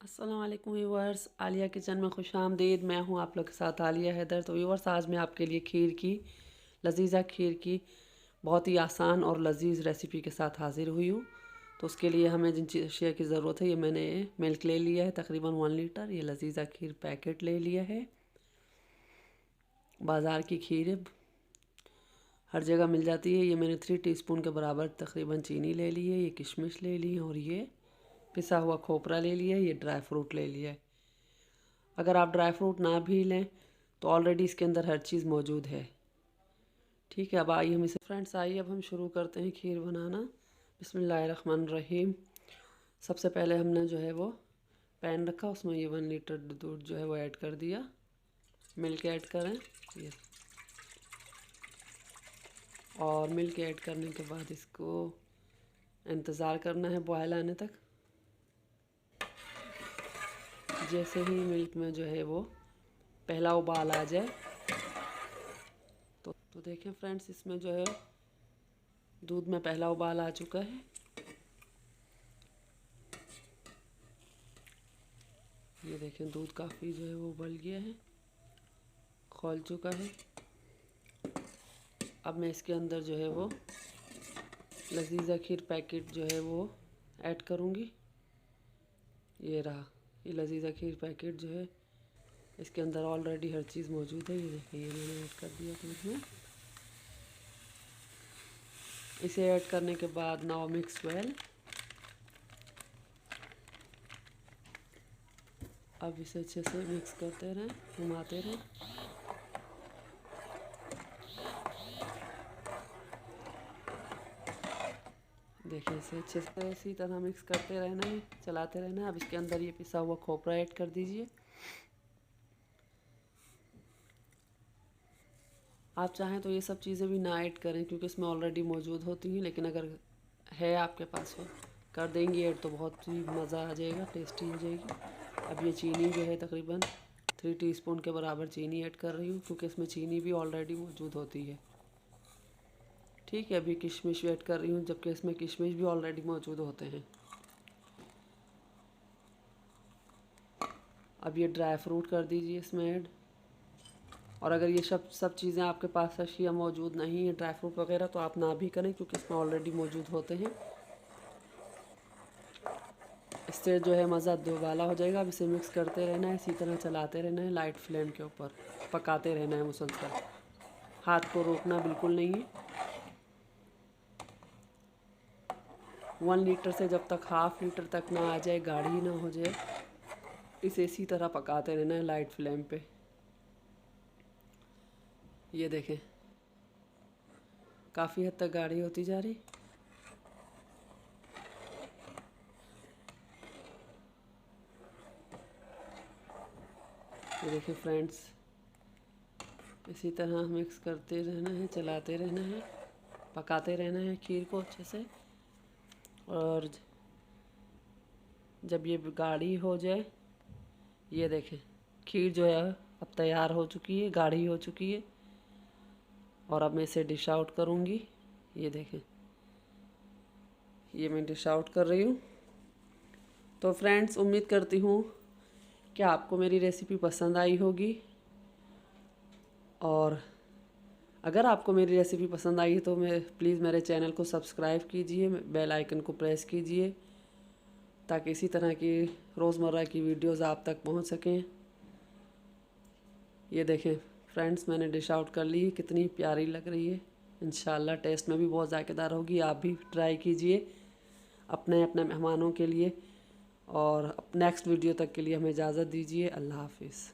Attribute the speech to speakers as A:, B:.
A: अस्सलाम वालेकुम viewers, Alia kitchen में खुश आमदीद। मैं हूं आप लोग के साथ आलिया हैदर। तो व्यूअर्स, आज मैं आपके लिए लजीज़ा खीर की बहुत ही आसान और लजीज़ रेसिपी के साथ हाज़िर हुई हूं। तो उसके लिए हमें जिन अशिया की ज़रूरत है, ये मैंने मिल्क ले लिया है तकरीबन 1 लीटर। ये लजीज़ा खीर पैकेट ले लिया है। बाज़ार की खीर है, हर जगह मिल जाती है। ये मैंने 3 टीस्पून के बराबर तकरीबन चीनी ले ली है। ये किशमिश ले ली है और ये पिसा हुआ खोपरा ले लिया है। ये ड्राई फ्रूट ले लिया है। अगर आप ड्राई फ्रूट ना भी लें तो ऑलरेडी इसके अंदर हर चीज़ मौजूद है। ठीक है, अब आइए हम इसे आइए अब हम शुरू करते हैं खीर बनाना। बिस्मिल्लाहिर्रहमानिर्रहीम। सबसे पहले हमने जो है वो पैन रखा, उसमें ये 1 लीटर दूध जो है वो ऐड कर दिया। मिल्क ऐड करें ये, और मिल्क ऐड करने के बाद इसको इंतज़ार करना है बॉयल आने तक। जैसे ही मिल्क में जो है वो पहला उबाल आ जाए तो देखें फ्रेंड्स, इसमें जो है दूध में पहला उबाल आ चुका है। ये देखें दूध काफ़ी जो है वो उबल गया है, खौल चुका है। अब मैं इसके अंदर जो है वो लजीज़ा खीर पैकेट जो है वो ऐड करूँगी। ये रहा, ये लजीज़ा खीर पैकेट जो है, इसके अंदर ऑलरेडी हर चीज़ मौजूद है। ये देखिए, ये मैंने ऐड कर दिया दूध में। इसे ऐड करने के बाद नाउ मिक्स वेल। अब इसे अच्छे से मिक्स करते रहें, घुमाते रहें। देखिए, इसे अच्छे से इसी तरह मिक्स करते रहना है, चलाते रहना है। अब इसके अंदर ये पिसा हुआ खोपरा ऐड कर दीजिए। आप चाहें तो ये सब चीज़ें भी ना ऐड करें क्योंकि इसमें ऑलरेडी मौजूद होती हैं, लेकिन अगर है आपके पास हो कर देंगी ऐड तो बहुत ही मज़ा आ जाएगा, टेस्टी हो जाएगी। अब ये चीनी जो है तकरीबन 3 टीस्पून के बराबर चीनी ऐड कर रही हूँ क्योंकि इसमें चीनी भी ऑलरेडी मौजूद होती है। ठीक है, अभी किशमिश ऐड कर रही हूँ जबकि इसमें किशमिश भी ऑलरेडी मौजूद होते हैं। अब ये ड्राई फ्रूट कर दीजिए इसमें ऐड। और अगर ये सब चीज़ें आपके पास अशिया मौजूद नहीं है, ड्राई फ्रूट वगैरह, तो आप ना भी करें क्योंकि इसमें ऑलरेडी मौजूद होते हैं। इससे जो है मज़ा दोबाला हो जाएगा। अब इसे मिक्स करते रहना है, इसी तरह चलाते रहना है, लाइट फ्लेम के ऊपर पकाते रहना है मुसलसल। हाथ को रोकना बिल्कुल नहीं है। 1 लीटर से जब तक ½ लीटर तक ना आ जाए, गाढ़ी ना हो जाए, इसे इसी तरह पकाते रहना है लाइट फ्लेम पे। ये देखें, काफ़ी हद तक गाढ़ी होती जा रही। ये देखिए फ्रेंड्स, इसी तरह मिक्स करते रहना है, चलाते रहना है, पकाते रहना है खीर को अच्छे से। और जब ये गाढ़ी हो जाए, ये देखें खीर जो है अब तैयार हो चुकी है, गाढ़ी हो चुकी है। और अब मैं इसे डिश आउट करूँगी। ये देखें, ये मैं डिश आउट कर रही हूँ। तो फ्रेंड्स, उम्मीद करती हूँ कि आपको मेरी रेसिपी पसंद आई होगी। और अगर आपको मेरी रेसिपी पसंद आई है तो प्लीज़ मेरे चैनल को सब्सक्राइब कीजिए, बेल आइकन को प्रेस कीजिए ताकि इसी तरह की रोज़मर्रा की वीडियोज़ आप तक पहुंच सकें। ये देखें फ्रेंड्स, मैंने डिश आउट कर ली है, कितनी प्यारी लग रही है। इंशाल्लाह टेस्ट में भी बहुत ज़ायकेदार होगी। आप भी ट्राई कीजिए अपने अपने मेहमानों के लिए। और नेक्स्ट वीडियो तक के लिए हमें इजाज़त दीजिए। अल्लाह हाफिज़।